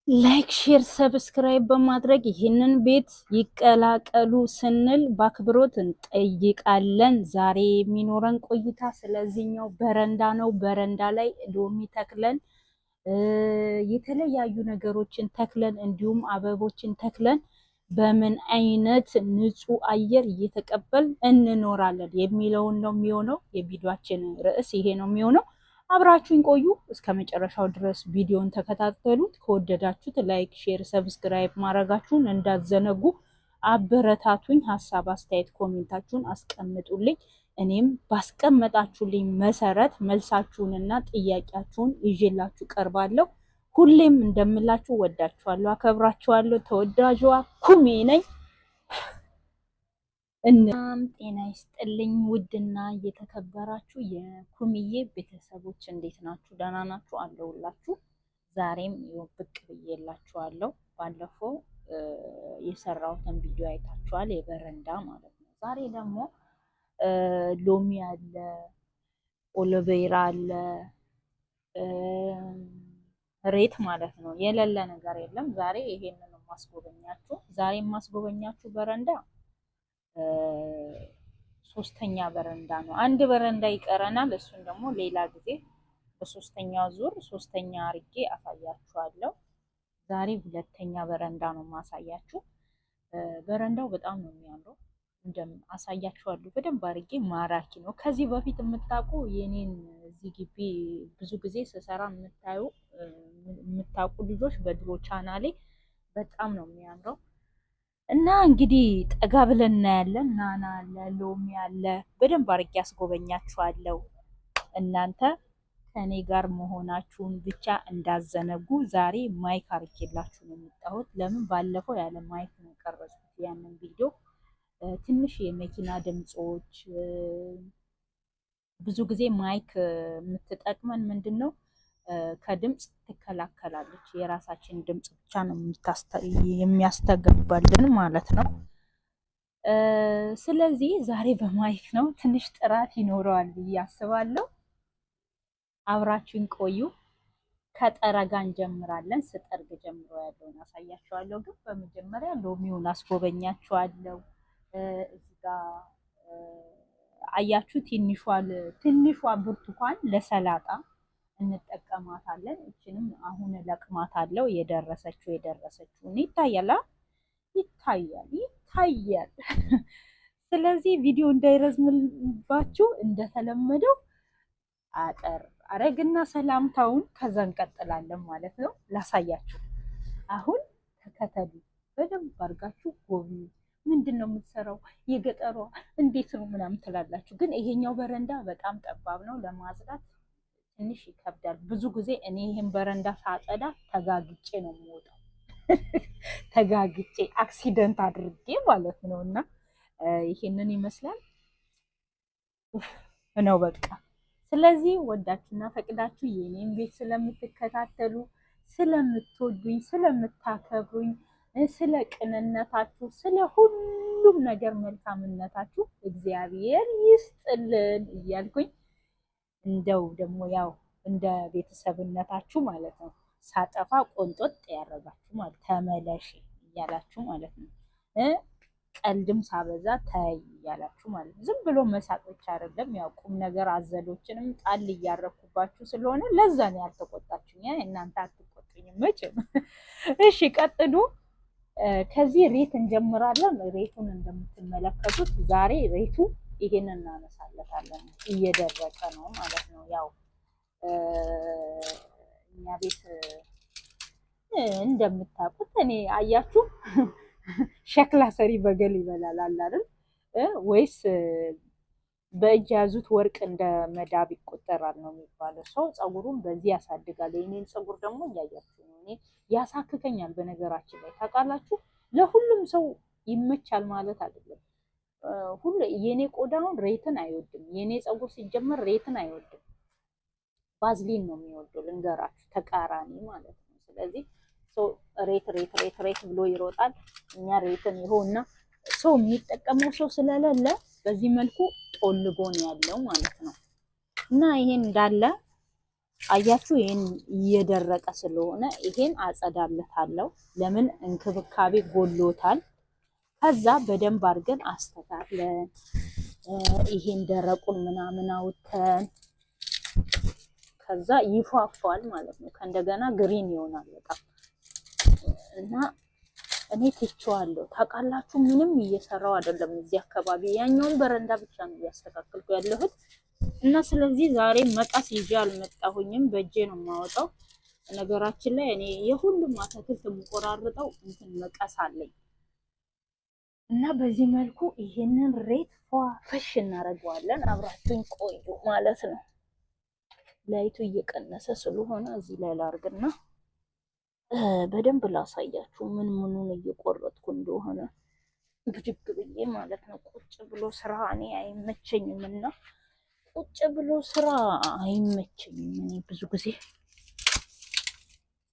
ላይክ ሼር ሰብስክራይብ በማድረግ ይህንን ቤት ይቀላቀሉ ስንል በአክብሮት እንጠይቃለን። ዛሬ የሚኖረን ቆይታ ስለዚህኛው በረንዳ ነው። በረንዳ ላይ ሎሚ ተክለን የተለያዩ ነገሮችን ተክለን እንዲሁም አበቦችን ተክለን በምን አይነት ንጹህ አየር እየተቀበል እንኖራለን የሚለውን ነው የሚሆነው። የቪዲዮአችን ርዕስ ይሄ ነው የሚሆነው። አብራችሁን ቆዩ እስከ መጨረሻው ድረስ ቪዲዮን ተከታተሉት። ከወደዳችሁት ላይክ፣ ሼር፣ ሰብስክራይብ ማድረጋችሁን እንዳትዘነጉ። አበረታቱኝ። ሀሳብ አስተያየት ኮሜንታችሁን አስቀምጡልኝ። እኔም ባስቀመጣችሁልኝ መሰረት መልሳችሁንና ጥያቄያችሁን ይዤላችሁ ቀርባለሁ። ሁሌም እንደምላችሁ ወዳችኋለሁ፣ አከብራችኋለሁ። ተወዳጇ ኩሜ ነኝ። እናም ጤና ይስጥልኝ ውድና እየተከበራችሁ የኩምዬ ቤተሰቦች እንዴት ናችሁ? ደህና ናችሁ? አለሁላችሁ። ዛሬም ብቅ ብዬላችኋለሁ። ባለፈው የሰራሁትን ቪዲዮ አይታችኋል፣ የበረንዳ ማለት ነው። ዛሬ ደግሞ ሎሚ አለ፣ ኦሎቬራ አለ፣ ሬት ማለት ነው። የሌለ ነገር የለም። ዛሬ ይሄንን ማስጎበኛችሁ። ዛሬ ማስጎበኛችሁ በረንዳ ሶስተኛ በረንዳ ነው። አንድ በረንዳ ይቀረናል። እሱን ደግሞ ሌላ ጊዜ በሶስተኛው ዙር ሶስተኛ አርጌ አሳያችኋለሁ። ዛሬ ሁለተኛ በረንዳ ነው ማሳያችሁ። በረንዳው በጣም ነው የሚያምረው። አሳያችኋለሁ በደንብ አርጌ። ማራኪ ነው። ከዚህ በፊት የምታውቁ የኔን እዚህ ግቢ ብዙ ጊዜ ስሰራ የምታውቁ ልጆች በድሮ ቻናሌ በጣም ነው የሚያምረው። እና እንግዲህ ጠጋ ብለን እናያለን። ናና አለ፣ ሎሚ አለ። በደንብ አድርጌ ያስጎበኛችኋለሁ። እናንተ ከኔ ጋር መሆናችሁን ብቻ እንዳዘነጉ። ዛሬ ማይክ አድርጌላችሁ ነው የመጣሁት። ለምን ባለፈው ያለ ማይክ ነው የቀረጽኩት ያንን ቪዲዮ። ትንሽ የመኪና ድምጾች፣ ብዙ ጊዜ ማይክ የምትጠቅመን ምንድን ነው ከድምፅ ትከላከላለች። የራሳችን ድምፅ ብቻ ነው የሚያስተጋባልን ማለት ነው። ስለዚህ ዛሬ በማይክ ነው፣ ትንሽ ጥራት ይኖረዋል ብዬ አስባለሁ። አብራችን ቆዩ። ከጠረጋ እንጀምራለን። ስጠርግ ጀምሮ ያለውን አሳያችኋለሁ። ግን በመጀመሪያ ሎሚውን አስጎበኛችኋለሁ። እዚህ ጋር አያችሁ፣ ትንሿ ብርቱካን ለሰላጣ እንጠቀማታለን። እችንም አሁን ለቅማታለሁ። የደረሰችውን ይታያል። ስለዚህ ቪዲዮ እንዳይረዝምባችሁ እንደተለመደው አጠር አረግና ሰላምታውን ከዛ እንቀጥላለን ማለት ነው። ላሳያችሁ። አሁን ተከተሉ፣ በደንብ አድርጋችሁ ጎብኙ። ምንድን ነው የምትሰራው? የገጠሯ እንዴት ነው ምናምን ትላላችሁ። ግን ይሄኛው በረንዳ በጣም ጠባብ ነው ለማጽዳት ትንሽ ይከብዳል። ብዙ ጊዜ እኔ ይሄን በረንዳ ሳጸዳ ተጋግጬ ነው የምወጣው። ተጋግጬ አክሲደንት አድርጌ ማለት ነው። እና ይሄንን ይመስላል ነው በቃ። ስለዚህ ወዳችሁና ፈቅዳችሁ የኔን ቤት ስለምትከታተሉ፣ ስለምትወዱኝ፣ ስለምታከብሩኝ፣ ስለ ቅንነታችሁ፣ ስለ ሁሉም ነገር መልካምነታችሁ እግዚአብሔር ይስጥልን እያልኩኝ እንደው ደግሞ ያው እንደ ቤተሰብነታችሁ ማለት ነው ሳጠፋ ቆንጦጥ ያደረጋችሁ ማለት ተመለሽ እያላችሁ ማለት ነው። ቀልድም ሳበዛ ታይ እያላችሁ ማለት ነው። ዝም ብሎ መሳቅ ብቻ አይደለም፣ ያው ቁም ነገር አዘሎችንም ጣል እያረኩባችሁ ስለሆነ ለዛ ነው ያልተቆጣችሁኝ። እናንተ አትቆጡኝም መቼም። እሺ ቀጥሉ። ከዚህ ሬት እንጀምራለን። ሬቱን እንደምትመለከቱት ዛሬ ሬቱ ይሄንን እናነሳለታለን። እየደረቀ ነው ማለት ነው። ያው እኛ ቤት እንደምታውቁት እኔ አያችሁ ሸክላ ሰሪ በገል ይበላል አለ አይደል? ወይስ በእጅ ያዙት ወርቅ እንደ መዳብ ይቆጠራል ነው የሚባለው። ሰው ፀጉሩን በዚህ ያሳድጋል። የኔን ፀጉር ደግሞ እያያችሁ ነው። እኔ ያሳክከኛል። በነገራችን ላይ ታውቃላችሁ፣ ለሁሉም ሰው ይመቻል ማለት አይደለም። ሁሉ የኔ ቆዳውን ሬትን አይወድም። የኔ ፀጉር ሲጀመር ሬትን አይወድም፣ ባዝሊን ነው የሚወደው። ልንገራችሁ፣ ተቃራኒ ማለት ነው። ስለዚህ ሰው ሬት ብሎ ይሮጣል። እኛ ሬትን ይሆንና ሰው የሚጠቀመው ሰው ስለሌለ በዚህ መልኩ ጦልጎን ያለው ማለት ነው። እና ይሄን እንዳለ አያችሁ ይሄን እየደረቀ ስለሆነ ይሄን አጸዳለታለሁ። ለምን እንክብካቤ ጎሎታል። ከዛ በደንብ አድርገን አስተካክለን ይሄን ደረቁን ምናምን አውጥተን ከዛ ይፏፏል ማለት ነው። ከእንደገና ግሪን ይሆናል በጣም እና እኔ ትቼዋለሁ። ታውቃላችሁ ምንም እየሰራው አይደለም እዚህ አካባቢ ያኛውን በረንዳ ብቻ ነው እያስተካከልኩ ያለሁት እና ስለዚህ ዛሬ መቀስ ይዤ አልመጣሁኝም፣ በእጄ ነው የማወጣው። ነገራችን ላይ እኔ የሁሉም አትክልት የምቆራርጠው እንትን መቀስ አለኝ እና በዚህ መልኩ ይሄንን ሬት ፏፈሽ እናደርገዋለን። አብራችሁኝ ቆዩ ማለት ነው። ላይቱ እየቀነሰ ስለሆነ እዚህ ላይ ላርግና በደንብ ላሳያችሁ ምን ምኑን እየቆረጥኩ እንደሆነ ብድግ ብዬ ማለት ነው። ቁጭ ብሎ ስራ እኔ አይመቸኝም እና ቁጭ ብሎ ስራ አይመቸኝም። እኔ ብዙ ጊዜ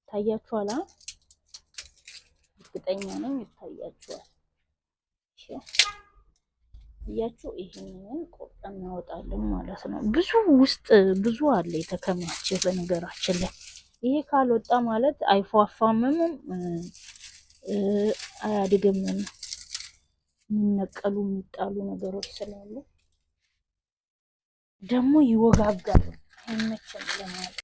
ታያችኋል፣ እርግጠኛ ነኝ ይታያችኋል። እያችሁ ይሄንን ቆርጠን እናወጣለን ማለት ነው። ብዙ ውስጥ ብዙ አለ የተከማቸ በነገራችን ላይ ይሄ ካልወጣ ማለት አይፏፋምም፣ አያድግምም። የሚነቀሉ የሚጣሉ ነገሮች ስላሉ ደግሞ ይወጋጋል፣ አይመችም ለማለት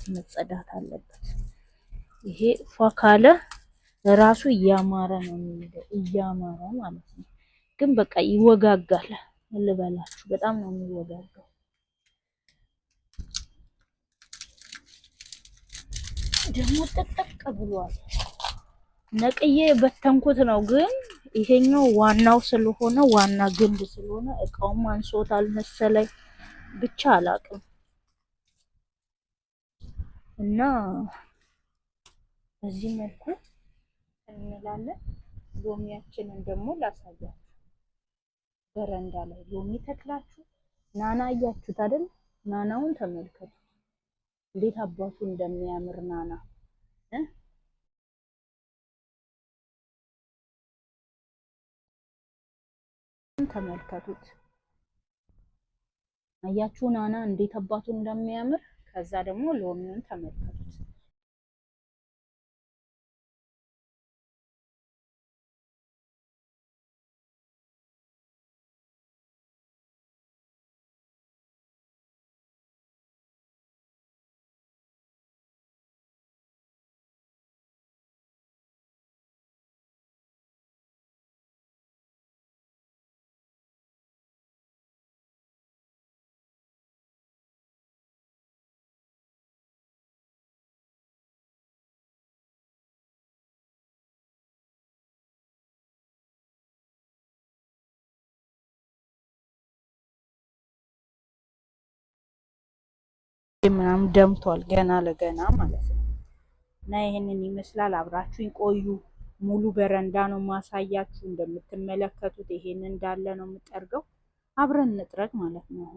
መጸዳት አለበት። ይሄ ፏ ካለ ራሱ እያማረ ነው የሚሄደው፣ እያማረ ማለት ነው። ግን በቃ ይወጋጋል፣ ልበላችሁ በጣም ነው የሚወጋጋው። ደግሞ ጥቅጥቅ ብሏል። ነቅዬ በተንኩት ነው ግን ይሄኛው ዋናው ስለሆነ ዋና ግንድ ስለሆነ እቃውም አንሶታል መሰለኝ ብቻ አላቅም። እና በዚህ መልኩ እንላለን። ሎሚያችንን ደግሞ ላሳያችሁ። በረንዳ ላይ ሎሚ ተክላችሁ ናና እያችሁት አይደል? ናናውን ተመልከቱ እንዴት አባቱ እንደሚያምር ናና ተመልከቱት። አያችሁ ናና እንዴት አባቱ እንደሚያምር። ከዛ ደግሞ ሎሚውን ተመልከቱት። ምናምን ደምቷል ገና ለገና ማለት ነው። እና ይሄንን ይመስላል። አብራችሁኝ ቆዩ። ሙሉ በረንዳ ነው ማሳያችሁ። እንደምትመለከቱት ይሄን እንዳለ ነው የምጠርገው። አብረን እንጥረግ ማለት ነው።